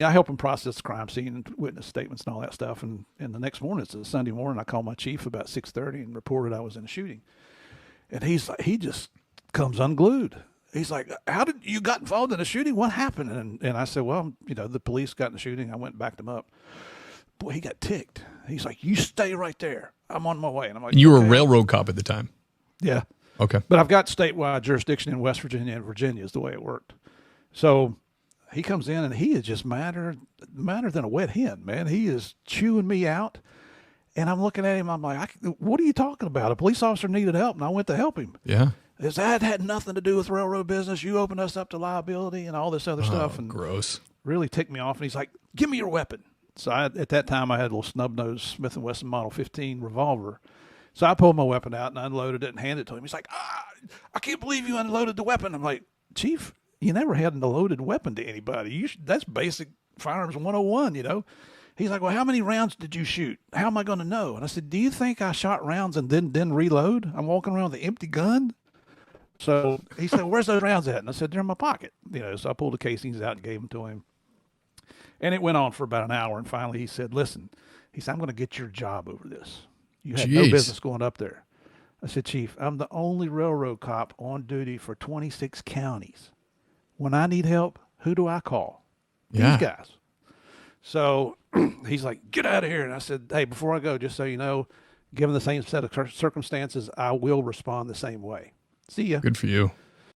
I help him process the crime scene and witness statements and all that stuff. And the next morning, it's a Sunday morning, I called my chief about 6:30 and reported I was in a shooting. And he's like, he just comes unglued. He's like, how did you got involved in a shooting? What happened? And I said, well, the police got in the shooting. I went and backed them up. Boy, he got ticked. He's like, you stay right there. I'm on my way. And I'm like, you were okay. a railroad cop at the time. Yeah. Okay. But I've got statewide jurisdiction in West Virginia and Virginia is the way it worked. So he comes in and he is just madder than a wet hen, man. He is chewing me out. And I'm looking at him. I'm like, what are you talking about? A police officer needed help, and I went to help him. Yeah. That had nothing to do with railroad business. You opened us up to liability and all this other stuff. And gross. Really ticked me off. And he's like, give me your weapon. So at that time, I had a little snub-nosed Smith & Wesson Model 15 revolver. So I pulled my weapon out and unloaded it and handed it to him. He's like, I can't believe you unloaded the weapon. I'm like, Chief, you never had a loaded weapon to anybody. That's basic firearms 101, He's like, well, how many rounds did you shoot? How am I going to know? And I said, do you think I shot rounds and then reload? I'm walking around with an empty gun. So he said, where's those rounds at? And I said, they're in my pocket. So I pulled the casings out and gave them to him. And it went on for about an hour. And finally he said, listen, I'm going to get your job over this. You had no business going up there. I said, Chief, I'm the only railroad cop on duty for 26 counties. When I need help, who do I call? Yeah. These guys. So he's like, get out of here. And I said, hey, before I go, just so you know, given the same set of circumstances, I will respond the same way. See ya. Good for you.